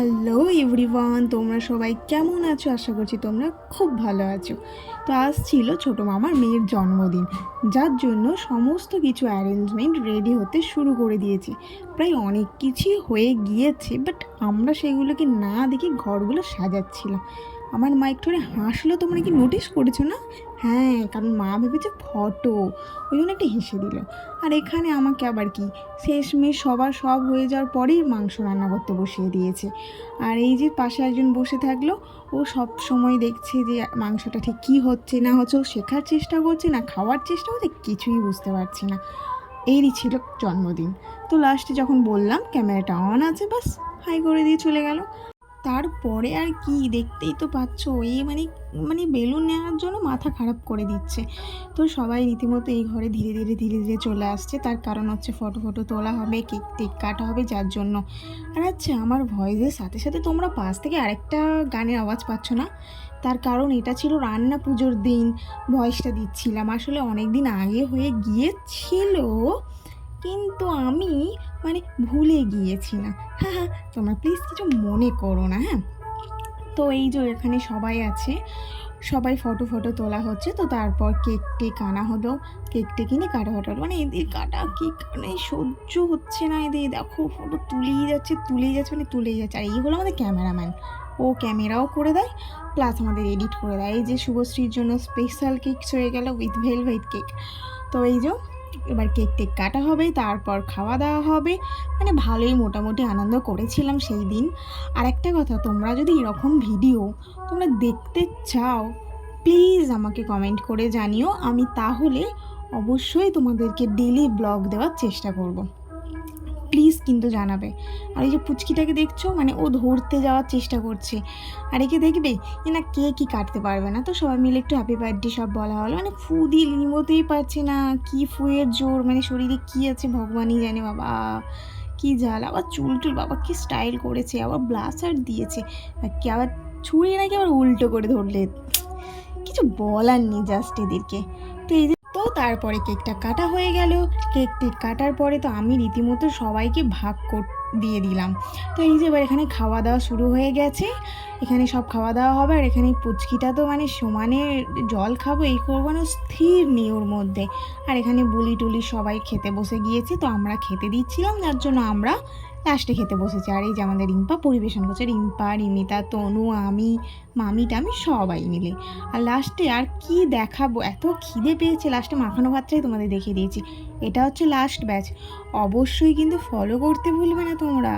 Hello everyone, তোমরা সবাই কেমন আছো? আশা করছি তোমরা খুব ভালো আছো। তো আজ ছিল ছোটো মামার মেয়ের জন্মদিন, যার জন্য সমস্ত কিছু অ্যারেঞ্জমেন্ট রেডি হতে শুরু করে দিয়েছি। প্রায় অনেক কিছুই হয়ে গিয়েছে, বাট আমরা সেগুলোকে না দেখে ঘরগুলো সাজাচ্ছিলাম। আমার মা একটু হাসলো, তোমরা কি নোটিস করেছো না? হ্যাঁ, কারণ মা ভেবেছে ফটো, ওই জন্য একটা হেসে দিল। আর এখানে আমাকে আবার কি, শেষমেশ সবার সব হয়ে যাওয়ার পরেই মাংস রান্না করতে বসিয়ে দিয়েছে। আর এই যে পাশে একজন বসে থাকলো, ও সব সময় দেখছে যে মাংসটা ঠিক কী হচ্ছে না হচ্ছে, ও শেখার চেষ্টা করছে না খাওয়ার চেষ্টা করছে, কিছুই বুঝতে পারছি না। এরই ছিল জন্মদিন। তো লাস্টে যখন বললাম ক্যামেরাটা অন আছে, বাস হাই করে দিয়ে চলে গেল। তারপরে আর কি, দেখতেই তো পাচ্ছ, এই মানে মানে বেলুন নেওয়ার জন্য মাথা খারাপ করে দিচ্ছে। তো সবাই রীতিমতো এই ঘরে ধীরে ধীরে ধীরে ধীরে চলে আসছে। তার কারণ হচ্ছে ফটো তোলা হবে, কেক টেক কাটা হবে, যার জন্য। আর আচ্ছা, আমার ভয়েসের সাথে সাথে তোমরা পাশ থেকে আরেকটা গানের আওয়াজ পাচ্ছ না? তার কারণ এটা ছিল রান্না পুজোর দিন ভয়েসটা দিচ্ছিলাম, আসলে অনেক দিন আগে হয়ে গিয়েছিল, কিন্তু আমি মানে ভুলে গিয়েছি না। হ্যাঁ হ্যাঁ, তোমরা প্লিজ কিছু মনে করো না, হ্যাঁ। তো এই যে এখানে সবাই আছে, সবাই ফটো তোলা হচ্ছে। তো তারপর কেক টেক আনা হলো, কেক কিনে কাটা হলো, মানে এদের কাটা কেক মানে সহ্য হচ্ছে না। এদের দেখো ফটো তুলেই যাচ্ছে মানে তুলেই যাচ্ছে। আর এই হলো আমাদের ক্যামেরাম্যান, ও ক্যামেরাও করে দেয় প্লাস আমাদের এডিট করে দেয়। এই যে শুভশ্রীর জন্য স্পেশাল কেক হয়ে গেল উইথ ভেলভেট কেক। তো এই যে এবার কেক টেক কাটা হবে, তারপর খাওয়া দাওয়া হবে। মানে ভালোই মোটামুটি আনন্দ করেছিলাম সেই দিন। আর একটা কথা, তোমরা যদি এরকম ভিডিও তোমরা দেখতে চাও, প্লিজ আমাকে কমেন্ট করে জানিও, আমি তাহলে অবশ্যই তোমাদেরকে ডেলি ব্লগ দেওয়ার চেষ্টা করব। প্লিজ কিন্তু জানাবে। আর এই যে পুচকিটাকে দেখছো, মানে ও ধরতে যাওয়ার চেষ্টা করছে, আর একে দেখবে না কেকই কাটতে পারবে না। তো সবাই মিলে একটু হ্যাপি বার্থডে সব বলা হলো, মানে ফু দিয়ে নিমতেই পারছে না, কি ফুয়ের জোর, মানে শরীরে কী আছে ভগবানই জানে। বাবা কি জ্বালা, আবার চুল বাবা কি স্টাইল করেছে, আবার ব্লাসার দিয়েছে, কি আবার ছুঁড়ে নাকি আবার উল্টো করে ধরলে, কিছু বলার নেই জাস্ট এদেরকে। তো এই তো তারপরে কেকটা কাটা হয়ে গেল। কেক টেক কাটার পরে তো আমি রীতিমতো সবাইকে ভাগ দিয়ে দিলাম। তো এই যে এবার এখানে খাওয়া দাওয়া শুরু হয়ে গেছে, এখানে সব খাওয়া দাওয়া হবে। আর এখানে পুচকিটা তো মানে সমানে জল খাবো এই করবো না, স্থির নেই ওর মধ্যে। আর এখানে বুলি টুলি সবাই খেতে বসে গিয়েছে, তো আমরা খেতে দিচ্ছিলাম, যার জন্য আমরা লাস্টে খেতে বসেছি। আর এই যে আমাদের রিম্পা পরিবেশন করছে, রিম্পা, রিমিতা, তনু, আমি, মামিটা, আমি সবাই মিলে। আর লাস্টে আর কি দেখাবো, এত খিদে পেয়েছে, লাস্টে মাখানো ভাতটাই তোমাদের দেখিয়ে দিয়েছি। এটা হচ্ছে লাস্ট ব্যাচ, অবশ্যই কিন্তু ফলো করতে ভুলবে না তোমরা।